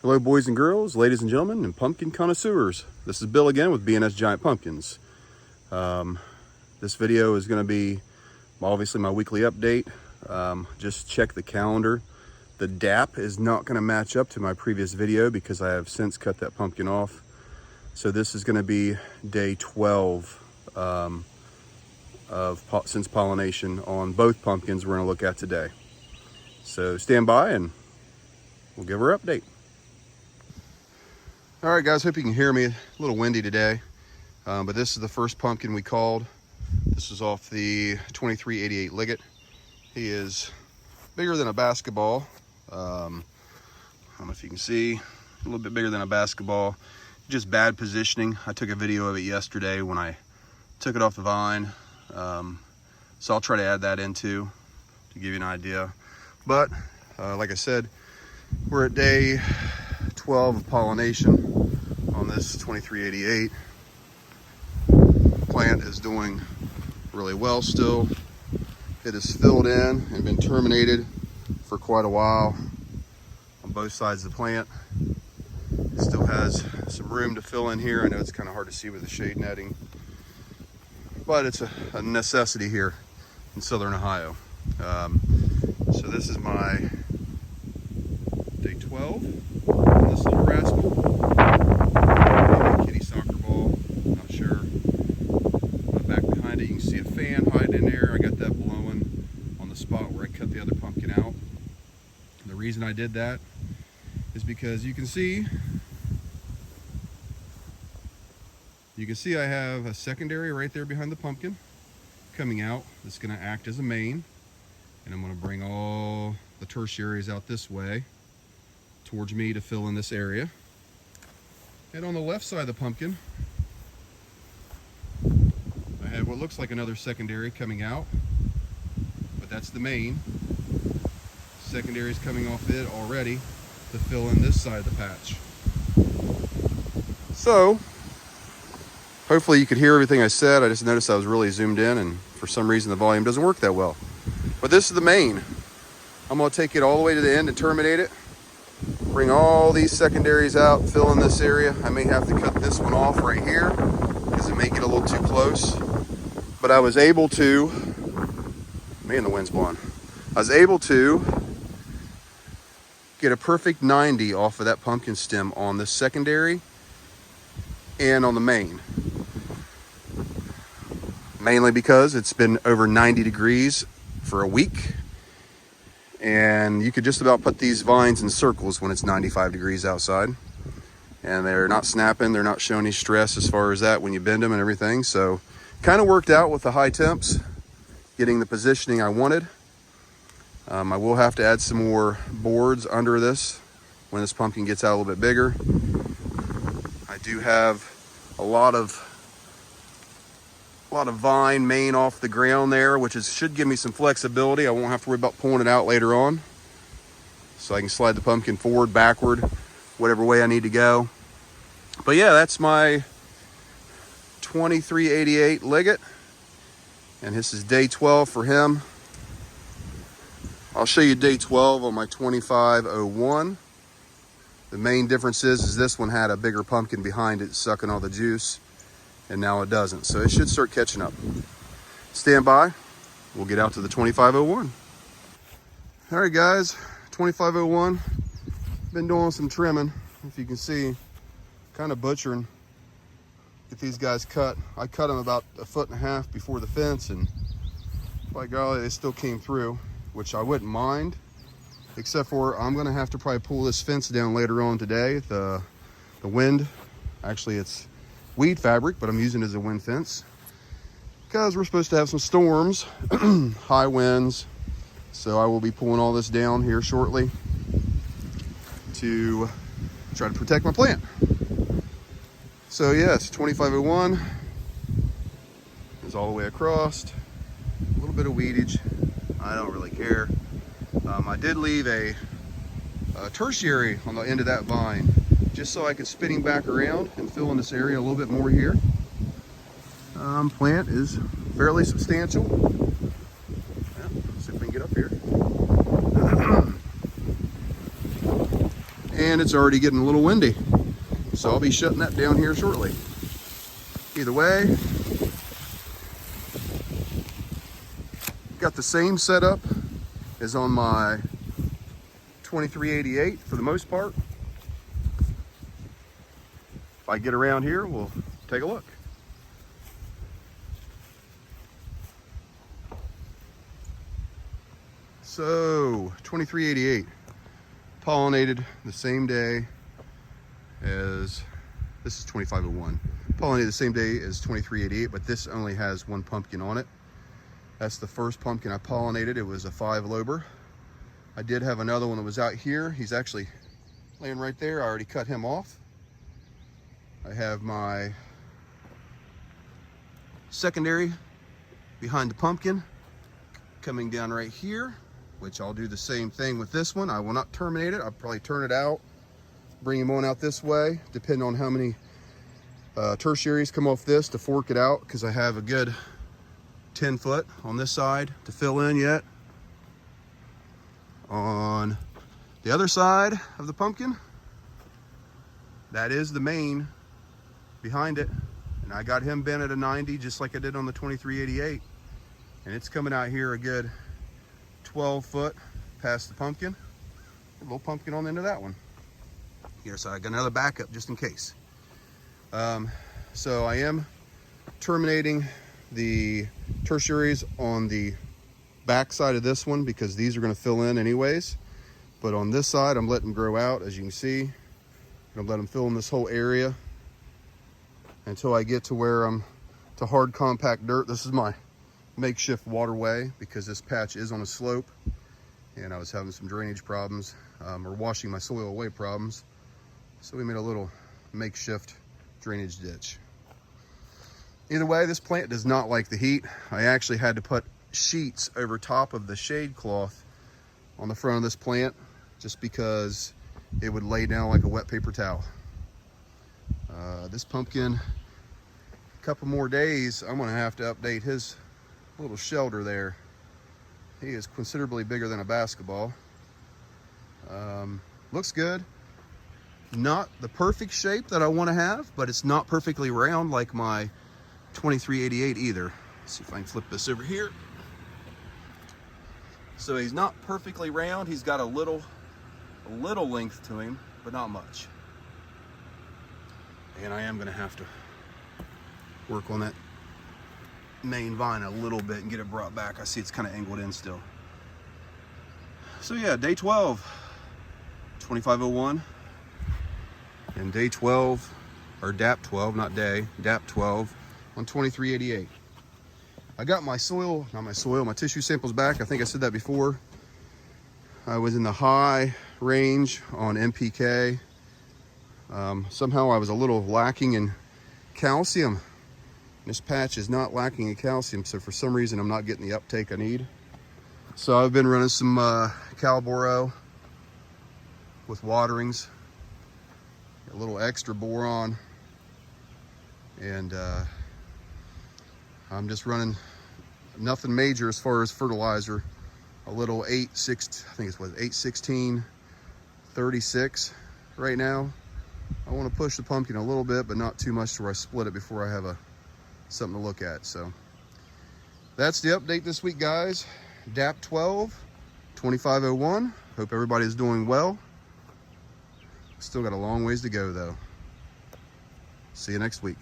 Hello boys and girls, ladies and gentlemen, and pumpkin connoisseurs. This is Bill again with BNS Giant Pumpkins. This video is going to be obviously my weekly update. Just check the calendar. The DAP is not going to match up to my previous video because I have since cut that pumpkin off. So this is going to be day 12 since pollination on both pumpkins we're going to look at today. So stand by and we'll give her an update. All right, guys, hope you can hear me. A little windy today, but this is the first pumpkin we called. This is off the 2388 Liggett. He is bigger than a basketball. I don't know if you can see, a little bit bigger than a basketball. Just bad positioning. I took a video of it yesterday when I took it off the vine. So I'll try to add that into to give you an idea. But like I said, we're at day 12 of pollination on this 2388. Plant is doing really well still. It is filled in and been terminated for quite a while on both sides of the plant. It still has some room to fill in here. I know it's kind of hard to see with the shade netting, but it's a necessity here in Southern Ohio. So this is my day 12 on this little rascal. Maybe a kitty soccer ball, not sure. Back behind it you can see a fan hiding in there. I got that blowing on the spot where I cut the other pumpkin out. And the reason I did that is because you can see I have a secondary right there behind the pumpkin coming out that's going to act as a main, and I'm going to bring all the tertiaries out this way towards me to fill in this area. And on the left side of the pumpkin I have what looks like another secondary coming out, but that's the main. Secondary is coming off it already to fill in this side of the patch. So hopefully you could hear everything I said. I just noticed I was really zoomed in and for some reason the volume doesn't work that well. But this is the main. I'm going to take it all the way to the end and terminate it. Bring all these secondaries out, fill in this area. I may have to cut this one off right here because it may get a little too close. But I was able to, man, the wind's blowing. I was able to get a perfect 90 off of that pumpkin stem on this secondary and on the main. Mainly because it's been over 90 degrees for a week. And you could just about put these vines in circles when it's 95 degrees outside. And they're not snapping, they're not showing any stress as far as that when you bend them and everything. So kind of worked out with the high temps, getting the positioning I wanted. I will have to add some more boards under this when this pumpkin gets out a little bit bigger. I do have a lot of vine main off the ground there, which should give me some flexibility. I won't have to worry about pulling it out later on. So I can slide the pumpkin forward, backward, whatever way I need to go. But yeah, that's my 2388 Liggett. And this is day 12 for him. I'll show you day 12 on my 2501. The main difference is this one had a bigger pumpkin behind it sucking all the juice, and now it doesn't. So it should start catching up. Stand by. We'll get out to the 2501. All right, guys, 2501. Been doing some trimming. If you can see, kind of butchering. Get these guys cut. I cut them about 1.5 feet before the fence, and by golly, they still came through, which I wouldn't mind, except for I'm gonna have to probably pull this fence down later on today. The wind, actually it's weed fabric, but I'm using it as a wind fence because we're supposed to have some storms, high winds. So I will be pulling all this down here shortly to try to protect my plant. So yes, 2501 is all the way across. A little bit of weedage, I don't really care. I did leave a tertiary on the end of that vine just so I could spin him back around and fill in this area a little bit more here. Plant is fairly substantial. Yeah, let's see if we can get up here. and it's already getting a little windy. So I'll be shutting that down here shortly. Either way, got the same setup as on my 2388 for the most part. If I get around here, we'll take a look. So 2388 pollinated the same day as, this is 2501. Pollinated the same day as 2388, but this only has one pumpkin on it. That's the first pumpkin I pollinated. It was a 5-lober. I did have another one that was out here. He's actually laying right there. I already cut him off. I have my secondary behind the pumpkin coming down right here, which I'll do the same thing with this one. I will not terminate it. I'll probably turn it out, bring him on out this way, depending on how many tertiaries come off this to fork it out, because I have a good 10 foot on this side to fill in yet. On the other side of the pumpkin, that is the main behind it, and I got him bent at a 90 just like I did on the 2388, and it's coming out here a good 12 foot past the pumpkin. A little pumpkin on the end of that one here, so I got another backup just in case. So I am terminating the tertiaries on the back side of this one because these are going to fill in anyways, but on this side I'm letting them grow out. As you can see, I'm going to let them fill in this whole area until I get to where I'm to hard compact dirt. This is my makeshift waterway because this patch is on a slope and I was having some drainage problems or washing my soil away problems, so we made a little makeshift drainage ditch. Either way, this plant does not like the heat. I actually had to put sheets over top of the shade cloth on the front of this plant just because it would lay down like a wet paper towel. This pumpkin, a couple more days, I'm gonna have to update his little shelter there. He is considerably bigger than a basketball. Looks good. Not the perfect shape that I want to have, but it's not perfectly round like my 2388 either. Let's see if I can flip this over here. So he's not perfectly round. He's got a little length to him, but not much. And I am going to have to work on that main vine a little bit and get it brought back. I see it's kind of angled in still. So yeah, day 12, 2501, and day 12, or Dap12, not day, Dap12 on 2388. I got my soil, not my soil, my tissue samples back. I think I said that before. I was in the high range on NPK. Somehow I was a little lacking in calcium. This patch is not lacking in calcium, so for some reason I'm not getting the uptake I need. So I've been running some Calboro with waterings, a little extra boron, and I'm just running nothing major as far as fertilizer. A little 816 right now. I want to push the pumpkin a little bit, but not too much to where I split it before I have something to look at. So that's the update this week, guys. Dap12, 2501. Hope everybody is doing well. Still got a long ways to go though. See you next week.